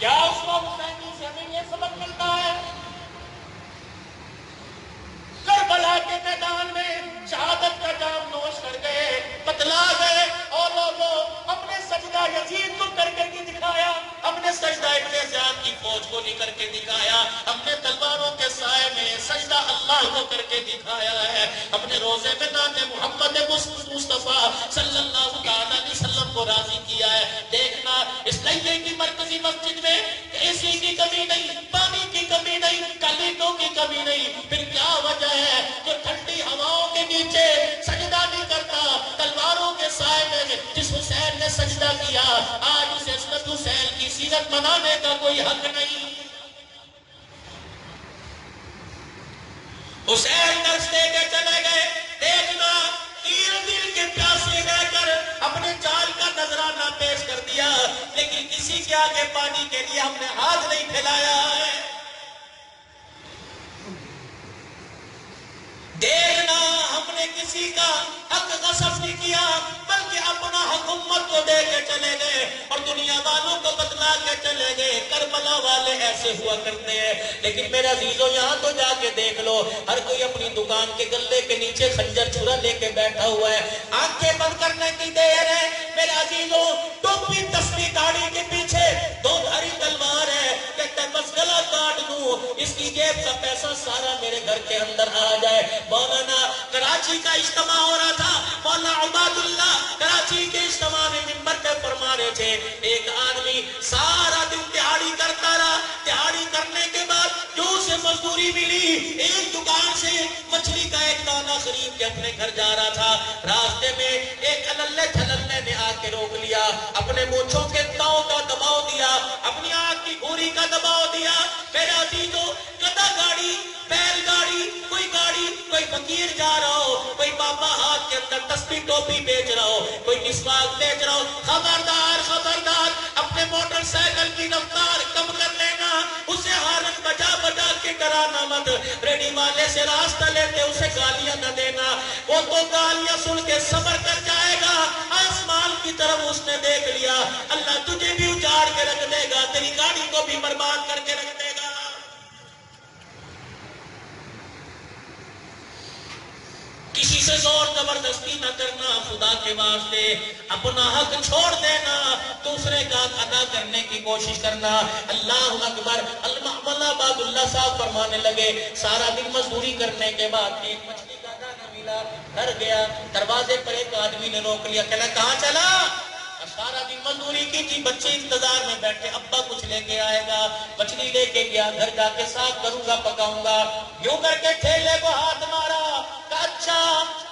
کیا اسوہ حسینی سے ہمیں یہ سبق ملتا ہے؟ کربلا کے میدان میں شہادت کا جام نوش کر گئے، بتلا گئے، اور لوگوں اپنے سجدہ یزید کو کر کے نہیں دکھایا، ہم نے سجدہ ابن زیاد کی فوج کو نہیں کر کے دکھایا، ہم نے تلواروں کے سائے میں سجدہ اللہ کو کر کے دکھایا ہے، ہم نے روزے میں نام محمد مصطفیٰ صلی اللہ تعالی علیہ وسلم کو راضی کیا ہے۔ دیکھنا اس لیے کی مرکزی مسجد میں اے سی کی کمی نہیں، پانی کی کمی نہیں، کلیٹوں کی کمی نہیں، پھر کیا وجہ ہے جو ٹھنڈی ہواؤں کے نیچے سجدہ نہیں کرتا، تلواروں کے سائے میں جس حسین نے سجدہ کیا، آج اسے حضرت حسین کی سیرت منانے کا کوئی حق نہیں۔ حسین درس دے کے چلے گئے، دیکھنا تیر دل کے پیاسے رہ کر اپنے جال کا نذرانہ پیش کر دیا، لیکن کسی کے آگے پانی کے لیے ہم نے ہاتھ نہیں پھیلایا ہے۔ دیکھنا ہم نے کسی کا حق غصب نہیں کیا، بلکہ اپنا حق امت کو دے کے چلے گئے اور دنیا والوں کو بتلا کے چلے گئے کربلا والے ایسے ہوا کرتے ہیں۔ لیکن میرے عزیزوں یہاں تو جا کے دیکھ لو، ہر کوئی اپنی دکان کے گلے کے نیچے خنجر چھرا لے کے بیٹھا ہوا ہے، آنکھیں بند کرنے کی دیر ہے۔ میرے عزیزوں ٹوپی تسبیح داڑھی کے پیچھے دو دھاری تلوار ہے، کہتا ہے بس گلا کاٹ دوں، اس کی جیب کا پیسہ سارا میرے گھر کے اندر آ جائے۔ مولانا کراچی کا اجتماع ہو رہا تھا، مولانا عباد اللہ کراچی کے اجتماع میں منبر پہ فرما رہے تھے، ایک آدمی سارا دن تہاڑی کرتا رہا، تہاڑی کرنے کے بعد جو اسے مزدوری ملی، ایک دکان سے مچھلی کا ایک دانہ خرید کے اپنے گھر جا رہا تھا، راستے میں ایک اللے تھللے نے آ کے روک لیا، اپنے مونچھوں کے تاؤں کا دباؤ دیا، اپنی آنکھ کی گھوری کا دباؤ دیا۔ میرے عزیزوں گدا گاڑی، بیل گاڑی، کوئی فقیر جا رہا ہو، کوئی بابا ہاتھ کے اندر تسبیح ٹوپی بیچ رہا ہو، کوئی مسواک بیچ رہا ہو، خبردار خبردار اپنے موٹر سائیکل کی رفتار کم کر لینا، اسے ہارن بجا بجا کے ڈرانا مت، ریڈی والے سے راستہ لیتے اسے گالیاں نہ دینا، وہ تو گالیاں سن کے صبر کر جائے گا، آسمان کی طرف اس نے دیکھ لیا، اللہ تجھے بھی اجاڑ کے رکھ دے گا، تیری گاڑی کو بھی برباد کر کے رکھ دے گا۔ کسی سے زور زبردستی نہ کرنا، خدا کے واسطے اپنا حق چھوڑ دینا، دوسرے کا حق ادا کرنے کی کوشش کرنا۔ اللہ اکبر۔ مولانا عباد اللہ صاحب فرمانے لگے، سارا دن مزدوری کرنے کے بعد ایک مچھلی کا دانہ ملا، گھر گیا، دروازے پر ایک آدمی نے روک لیا، کہنا کہاں چلا؟ سارا دن مزدوری کی تھی، بچے انتظار میں بیٹھے، ابا کچھ لے کے آئے گا، مچھلی لے کے گیا، گھر جا کے صاف کروں گا، پکاؤں گا، یوں کر کے ٹھیلے کو ہاتھ مارا، اچھا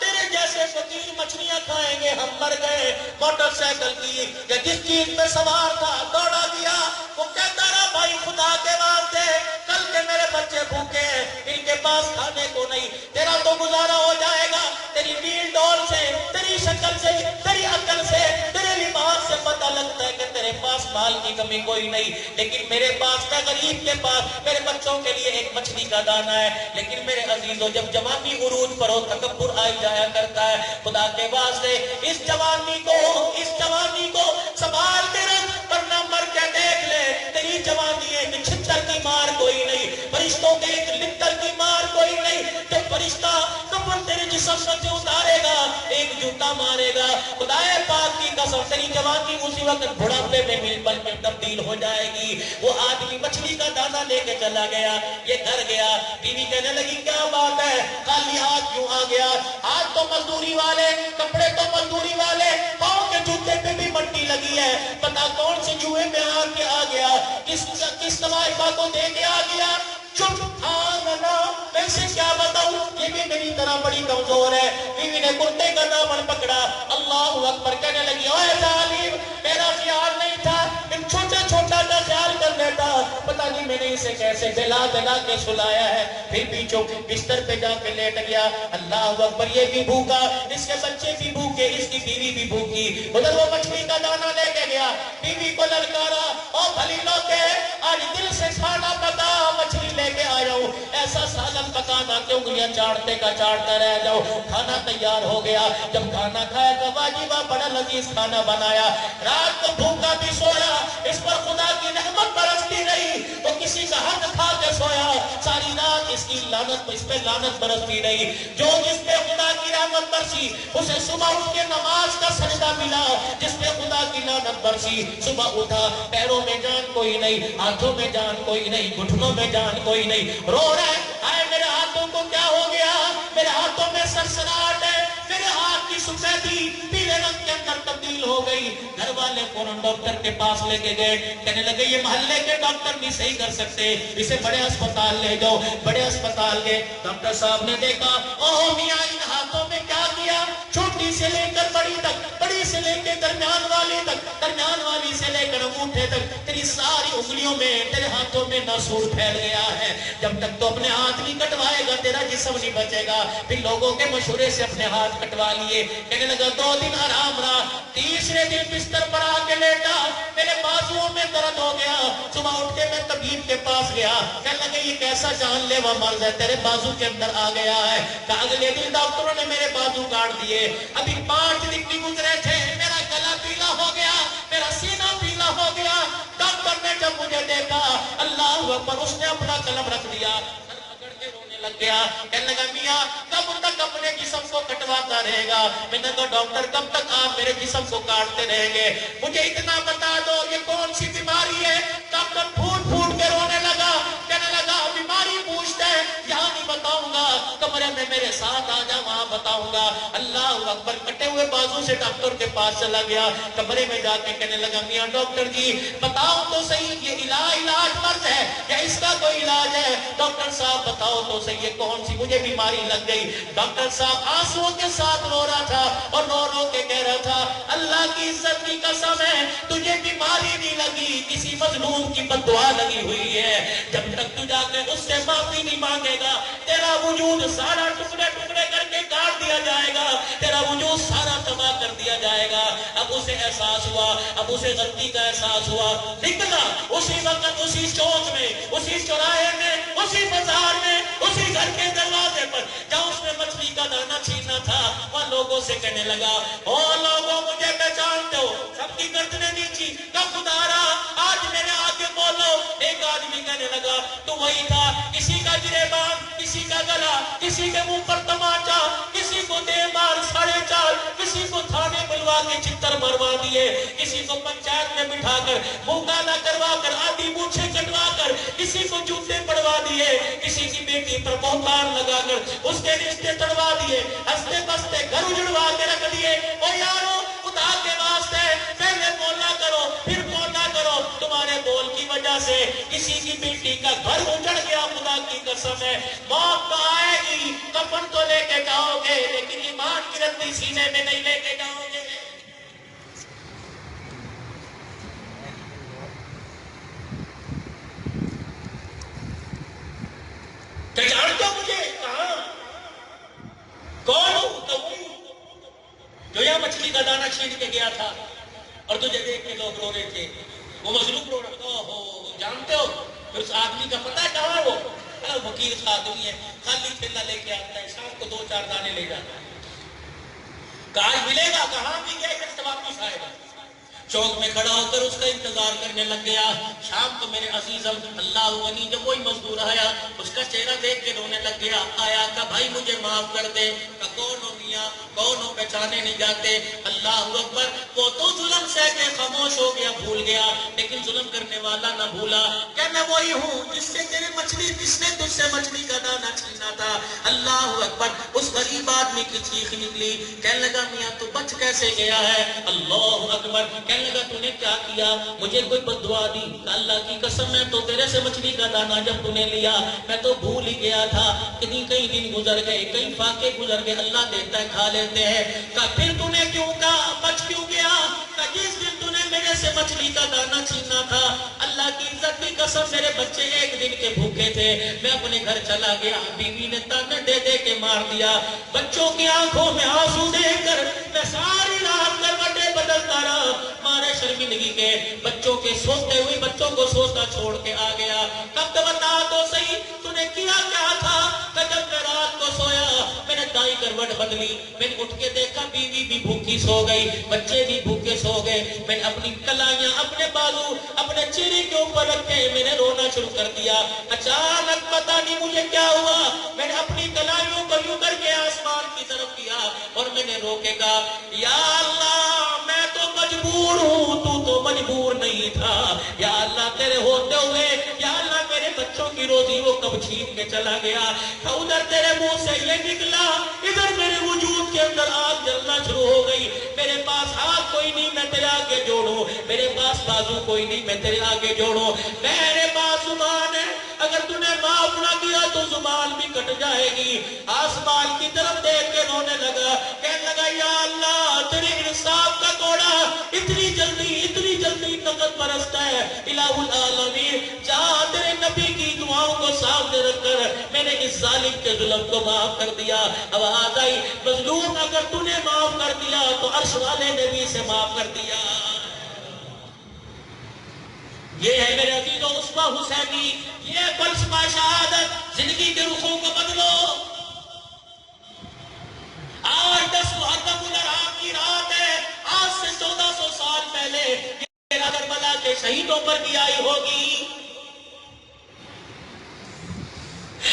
تیرے جیسے فقیر مچھلیاں کھائیں گے، ہم مر گئے۔ موٹر سائیکل کی یا جس چیز میں سوار تھا دوڑا دیا، وہ کہتا رہا بھائی خدا کے واسطے کل کے میرے بچے بھوکے ہیں، ان کے پاس کھانے کو نہیں، تیرا تو گزارا ہو جائے گا، تیری ڈیل ڈول سے، تیری شکل سے، تیری عقل سے، تیرے لباس سے پتہ لگتا ہے کہ تیرے پاس مال کی کمی کوئی نہیں، لیکن میرے پاس کیا، غریب کے پاس میرے بچوں کے لیے ایک مچھلی کا دانہ ہے۔ لیکن میرے عزیزوں جب جوانی عروج پر ہو، تکبر آئی جایا کرتا ہے، خدا کے واسطے اس جوانی کو سنبھال کے رکھ، ورنہ مر کے دیکھ لے، تیری جوانی ایک چھتر کی مار کوئی نہیں، فرشتوں کے ایک لتر کی مار کوئی نہیں، جو فرشتہ کفن تیرے جسم سے اتارے گا ایک جوتا مارے گا۔ خدا پاک کی قسم تیری جوانی اسی وقت بڑھاپے میں مل پل میں تبدیل ہو جائے گی۔ وہ آدمی مچھلی کا دانہ لے کے چلا گیا، یہ گھر گیا، بیوی کہنے لگی کیا بات ہے، خالی ہاتھ کیوں آ گیا؟ ہاتھ تو مزدوری والے، کپڑے تو مزدوری والے، پاؤں کے جوتے پہ بھی مٹی لگی ہے، پتا کون سے جوئے میں آ کے آ گیا، کس طوائفہ کو دے کے آ گیا؟ چپ میں سے کیا بتاؤں، یہ بھی میری طرح بڑی کمزور ہے۔ بیوی نے کرتے کا دامن پکڑا، اللہ اکبر کہنے لگی، اوے ظالم میرا خیال نہیں تھا، ان چھوٹا چھوٹا کا خیال کر لیتا، پتہ نہیں میں نے اسے کیسے دلا کے سلایا ہے۔ پھر بھی چپ بستر پہ جا کے لیٹ گیا، اللہ اکبر یہ بھی بھوکا، اس کے بچے بھی بھوکے، اس کی بیوی بھی بھوکی۔ ادھر وہ مچھلی کا دانہ لے کے گیا، بیوی کو للکارا، او بھلی لوگے آج دل سے کھانا پکا، مچھلی لے کے آیا ہوں، ایسا سالن پکانا کہ انگلیاں چاڑتے کا چاڑتا رہ جاؤ۔ کھانا تیار ہو گیا، جب کھانا کھایا تو واجبہ بڑا لذیذ کھانا بنایا، رات کو بھوکا بھی سویا، اس پر خدا کی رحمت برس کسی کا حق کھا کے سویا ساری رات اس کی لعنت اس پہ لعنت برستی رہی. جو جس پہ خدا کی رحمت برسی اسے صبح اٹھ کے نماز کا سجدہ ملا. جس پہ خدا کی لعنت برسی صبح اٹھا پیروں میں جان کوئی نہیں, ہاتھوں میں جان کوئی نہیں, گھٹنوں میں جان کوئی نہیں, رو رہا ہے آئے میرے ہاتھوں کو کیا ہو گیا, میرے ہاتھوں میں سرسراہٹ ہے, میرے ہاتھ کی سفیدی پیلے رنگ کے اندر تبدیل ہو گئی. گھر والے فوراً ڈاکٹر کے پاس لے کے گئے, کہنے لگے یہ محلے کے ڈاکٹر نہیں صحیح کر سکتے, اسے بڑے اسپتال لے جاؤ. بڑے اسپتال گئے, ڈاکٹر صاحب نے دیکھا اوہ میاں ان ہاتھوں میں کیا کیا, چھوٹی سے لے کر بڑی تک, بڑی سے لے کے درمیان والی تک, درمیان والی سے لے کر انگوٹھے تک, تیری ساری انگلیوں میں تیرے ہاتھوں میں ناسور پھیل گیا ہے. جب تک تو اپنے ہاتھ نہیں کٹوائے گا تیرا جسم نہیں بچے گا. پھر لوگوں کے مشورے سے اپنے ہاتھ کٹوا لیے. کہنے لگا 2 دن آرام رہا, تیسرے دن بستر پر آ کے لیٹا, میرے بازوؤں میں درد ہو گیا. صبح اٹھ کے میں طبیب کے پاس گیا, کہنے لگے یہ کیسا جان لیوا مرض ہے تیرے بازو کے اندر آ گیا ہے. کہ اگلے دن ڈاکٹروں نے میرے بازو کاٹ دیے. ابھی 5 دن بھی گزرے تھے, میرا گلا پیلا ہو گیا, میرا سینہ پیلا ہو گیا. ڈاکٹر نے جب مجھے دیکھا اللہ اکبر, اس نے اپنا قلم رکھ دیا, لگ گیا. کہنے لگا میاں کب تک اپنے جسم کو کٹواتا رہے گا. میں نے کہا ڈاکٹر کب تک آپ میرے جسم کو کاٹتے رہیں گے, مجھے اتنا بتا دو یہ کون سی بیماری ہے. ڈاکٹر پھوٹ پھوٹ کے رونے لگا, کہنے لگا بیماری پوچھتے ہیں یہاں نہیں بتاؤں گا, کمرے میں میرے ساتھ آ جا وہاں بتاؤں گا. اللہ اکبر, کٹے ہوئے بازو سے ڈاکٹر کے پاس چلا گیا. کمرے میں جا کے کہنے لگا میاں ڈاکٹر جی بتاؤ تو صحیح یہ علاج مرض ہے یا اس کا کوئی علاج ہے. ڈاکٹر صاحب بتاؤ تو یہ کون سی مجھے بیماری لگ گئی. ڈاکٹر صاحب آنسوؤں کے ساتھ رو رہا تھا اور رو رو کے کہہ رہا تھا اللہ کی عزت کی قسم ہے تجھے بیماری نہیں لگی, کسی مظلوم کی بد دعا لگی ہوئی ہے. جب تک تو جا کے اس سے معافی نہیں مانگے گا تیرا وجود سارا ٹکڑے ٹکڑے کر کے کاٹ دیا جائے گا, تیرا وجود سارا تباہ کر دیا جائے گا. اب اسے احساس ہوا, اب اسے غلطی کا احساس ہوا, نکلا اسی وقت اسی چوک میں, اسی چوراہے میں, اسی بازار میں, اسی گھر کے دروازے پر جہاں اس نے مچھلی کا دانہ چھینا تھا وہاں لوگوں سے کہنے لگا او لوگوں مجھے پہچانتے ہو, سب کی گردنیں نیچی, کہ خدا رہا آج میرے آگے بولو. ایک آدمی کہنے لگا تو وہی تھا, کسی کا گریبان, کسی کا گلا, کسی کے منہ پر تماچا, کسی کو دے مار 4.5, کسی کو تھانے بلوا کے چتر مروا دیے, کسی کو پنچایت میں بٹھا کر منہ کالا کروا کر آدھی مونچھیں کٹوا کر کسی کو جوتے پڑوا دیے, کسی کی بیٹی پر بہتان لگا کر اس کے رشتے تڑوا دیے, ہنستے بستے گھر اجڑوا کے رکھ دیے. او یارو خدا کے واسطے پہلے بولا کرو پھر بولا کرو, تمہارے بول کی وجہ سے کسی کی بیٹی کا گھر اجڑ گیا. خدا کی قسم ہے موت تو آئے گی, کفن تو لے کے جاؤ گے لیکن ایمان کی رتی سینے میں نہیں لے کے جاؤ گے. کہ جانتے ہو مجھے کہاں کون ہوں, جو یہاں مچھلی کا دانہ چھین کے گیا تھا اور تجھے دیکھ کے لوگ رو رہے تھے, وہ مظلوم رو رہا. اوہو جانتے ہو پھر اس آدمی کا پتہ ہے کہاں وہ وکیل کا آدمی ہے, خالی تھیلا لے کے آتا ہے, شام کو 2-4 دانے لے جاتا ہے. کہاں ملے گا, کہاں بھی گیا پھر واپس آئے گا. چوک میں کھڑا ہو کر اس کا انتظار کرنے لگ گیا. شام کو میرے عزیزم اللہ غنی جب وہی مزدور آیا اس کا چہرہ دیکھ کے رونے لگ گیا. آیا کہ بھائی مجھے معاف کر دے. کہ کون ہو میاں, کون ہو, پہچانے نہیں جاتے. اللہ اکبر, وہ تو ظلم سہ کے خاموش ہو گیا, بھول گیا, لیکن ظلم کرنے والا نہ بھولا. کہ میں وہی ہوں جس سے تیرے مچھلی, جس نے تجھ سے مچھلی کا دانہ چھینا تھا. اللہ اکبر, اس غریب آدمی کی چیخ نکلی. کہنے لگا میاں تو بچ کیسے گیا ہے. اللہ اکبر, کہنے لگا تو نے کیا کیا, مجھے کوئی بد دعا دی. اللہ کی قسم میں تو تیرے سے مچھلی کا دانہ جب تو نے لیا میں تو بھول ہی گیا تھا. کئی دن گزر گئے, کئی فاقے گزر گئے, اللہ دیتا ہے کھا لیتے ہیں. کہ پھر تو نے کیوں کہا, بچ کیوں گیا. کہ جس دن تو نے میرے سے مچھلی کا دانہ چھینا تھا اللہ کی عزت کی قسم میرے بچے 1 دن کے بھوکے تھے, میں اپنے گھر چلا گیا, بیوی نے تانے دے دے کے مار دیا. بچوں کی آنکھوں میں آنسو دیکھ کر میں ساری رات کروٹیں بدلتا رہا. مارے شرمندگی کے بچوں کے سوتے ہوئے بچوں کو سوتا چھوڑ کے آ گیا. کب تو بتا تو صحیح تو نے کیا کیا تھا. کہ جب میں رات کو سویا میں نے دائیں کروٹ بدلی، میں نے اٹھ کے دیکھا بیوی بھی بھوکی سو گئی، بچے بھی بھوکے سو گئے، میں نے اپنی کلائیاں اپنے بازو اپنے چہرے کے اوپر رکھے، میں نے رونا شروع کر دیا۔ اچانک پتہ نہیں مجھے کیا ہوا، میں نے اپنی کلائیوں کو یوں کر کے آسمان کی طرف کیا اور میں نے رو کے کہا یا اللہ میں تو مجبور ہوں، تو مجبور نہیں تھا، یا اللہ تیرے ہوتے ہوئے یا اللہ میرے بچوں کی روزی وہ کب چھین کے چلا گیا، ادھر تیرے منہ سے یہ نکلا، ادھر میرے وجود کے اندر آگ جلنا شروع ہو گئی، میرے پاس ہاتھ کوئی نہیں میں تیرے آگے جوڑوں، میرے پاس بازو کوئی نہیں میں تیرے آگے جوڑوں، میرے پاس زبان ہے اگر تو نے معاف نہ کیا تو زبان بھی کٹ جائے گی۔ آسمان کی طرف دیکھ کے رونے لگا، کہنے لگا یا اللہ تیرے انصاف کا کوڑا اتنی جلدی نقد برستا ہے، الہ العالمین جہاں تیرے نبی کی دعاؤں کو سامنے رکھ کر میں نے اس ظالم کے ظلم کو معاف کر دیا۔ آواز آئی مظلوم اگر تو نے معاف کر دیا تو عرش والے نے بھی اسے معاف کر دیا۔ یہ ہے میرے عزیزو اسوہ حسینی، یہ فلسفہ شہادت، زندگی کے رخوں کو بدلو۔ آج 10 محرم الحرام کی رات ہے، آج سے 1400 سال پہلے یہ کربلا کے شہیدوں پر بھی آئی ہوگی۔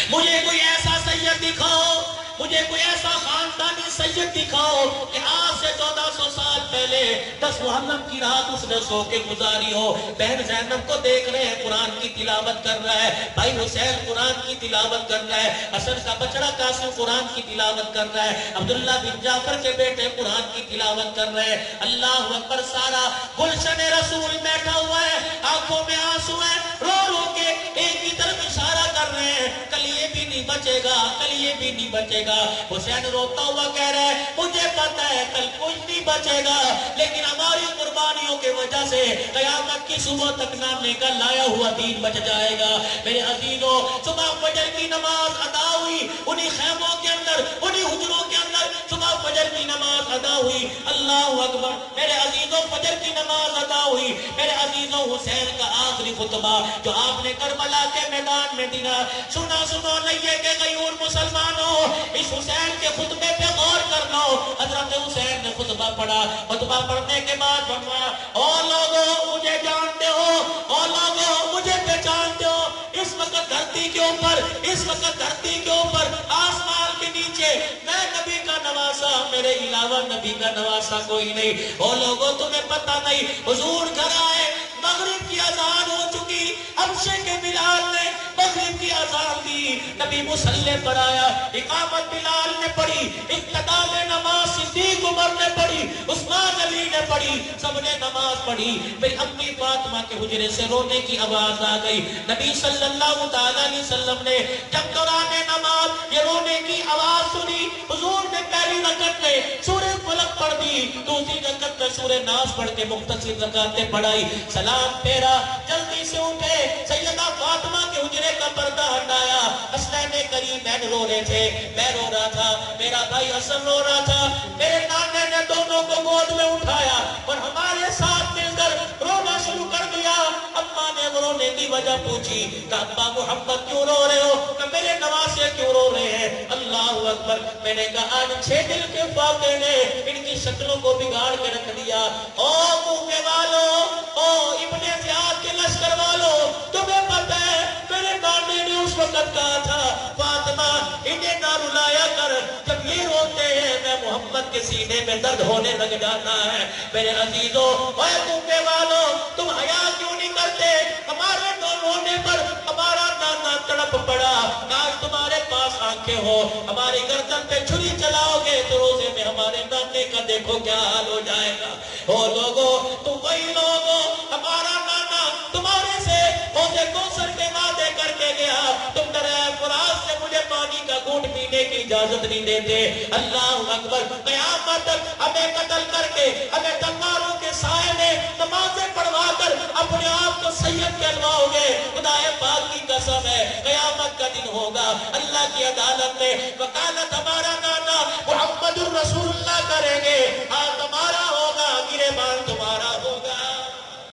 مجھے کوئی ایسا سید دکھاؤ، مجھے کوئی ایسا خاندانی سید دکھاؤ کہ آج سے 1400 سال پہلے 10 محرم کی رات اس نے سو کے گزاری ہو۔ بہن زینب کو دیکھ رہے ہیں قرآن کی تلاوت کر رہا ہے، بھائی حسین قرآن کی تلاوت کر رہا ہے، حسن کا بچڑا قاسم قرآن کی تلاوت کر رہا ہے، عبداللہ بن جعفر کے بیٹے قرآن کی تلاوت کر رہے ہیں۔ اللہ اکبر، سارا گلشن رسول بیٹھا ہوا ہے، آنکھوں میں آنسو ہے، رو رو کے ایک ہی طرف اشارہ کر رہے ہیں، کل یہ بھی نہیں بچے گا، کل یہ بھی نہیں بچے گا۔ حسین روتا ہوا کہہ رہا ہے مجھے پتا ہے کل کچھ نہیں بچے گا، لیکن ہماری قربانیوں کی وجہ سے قیامت کی صبح تک نامے کا لایا ہوا دین بچ جائے گا۔ میرے عزیزو صبح فجر کی نماز ادا ہوئی، انہی خیموں کے اندر، انہی حجروں کے اندر صبح فجر کی نماز ادا ہوئی۔ اللہ اکبر، میرے عزیزو فجر کی نماز ادا ہوئی۔ میرے عزیزو حسین کا آخری خطبہ جو آپ نے کربلا کے میدان میں دینا، سنو لئیے کہ غیور مسلمانوں اس حسین کے خطبے پہ غور کر لو۔ حضرت حسین نے خطبہ پڑھا، خطبہ پڑھنے کے بعد فرمایا او لوگوں مجھے جانتے ہو، او لوگوں مجھے پہچانتے ہو، اس وقت دھرتی کے اوپر، اس وقت دھرتی کے اوپر آسمان کے نیچے میں نبی کا نواسا، میرے علاوہ نبی کا نواسا کوئی نہیں۔ او لوگوں تمہیں پتہ نہیں، حضور گھر آئے، مغرب کی اذان ہو چکی، حبشے کے بلال نے مغرب کی اذان دی، نبی مصلی پر آیا، اقامت بلال نے پڑھی، اقتداء میں نماز صدیق عمر نے پڑھی، عثمان علی نے پڑھی، سب نے نماز پڑھی۔ میری امی فاطمہ کے حجرے سے رونے کی آواز آ گئی۔ نبی صلی اللہ تعالیٰ علیہ وسلم نے جب دوران نماز یہ رونے کی آواز سنی، حضور نے پہلی رکعت میں سورہ فلق پڑھ دی، دوسری رکعت میں سورہ ناس پڑھ کے مختصر رکعتیں پڑھائی، سلام پھیرا، جلدی سے اٹھے، سیدہ فاطمہ کے حجرے کا پردہ ہٹایا، حسنین کریمین رو رہے تھے، میں رو رہا تھا، میرا بھائی حسن رو رہا تھا، میرے نانے نے دونوں کو گود میں اٹھایا اور ہمارے ساتھ مل کر رونا شروع کر دیا۔ اماں نے رونے کی وجہ پوچھی کہ ابا محمد کیوں رو رہے ہو، کہ میرے نواسے کیوں رو رہے ہیں؟ اللہ اکبر، میں نے کہا آج 6 دل کے فاقے نے ان کی شکلوں کو بگاڑ کے رکھ دیا۔ او کوفے والوں، او ابن زیاد کے لشکر والوں، تمہیں پتہ ہے میرے نانے نے اس وقت کہا تھا فاطمہ انہیں نہ رلایا کر، جب یہ روتے ہیں میں محمد کے سینے میں درد ہونے لگ جاتا ہے۔ میرے عزیزو، اے کوفے والوں، تم حیا کیوں نہیں کرتے؟ ہمارے رونے پر ہمارا نانا تڑپ پڑا، کاش تمہارے پاس آنکھیں ہو، ہماری گردن پہ چھری چلاؤ گے تو روزے میں ہمارے نانے کا دیکھو کیا حال ہو جائے گا۔ او لوگو، تم وہی لوگو، ہمارا نانا تمہارے سے حوض کوثر کے وعدے کر کے گیا، تم دریا فرات سے مجھے پانی کا گھونٹ پینے کی اجازت نہیں دیتے۔ اللہ اکبر، قیامت تک ہمیں قتل کر کے، ہمیں تلواروں کے سائے میں نمازیں پڑھوا کر اپنے آپ کو سید کہلواؤ گے۔ خدا پاک کی قسم ہے قیامت کا دن ہوگا اللہ کی عدالت میں وکالت ہمارا نانا محمد الرسول اللہ کریں گے۔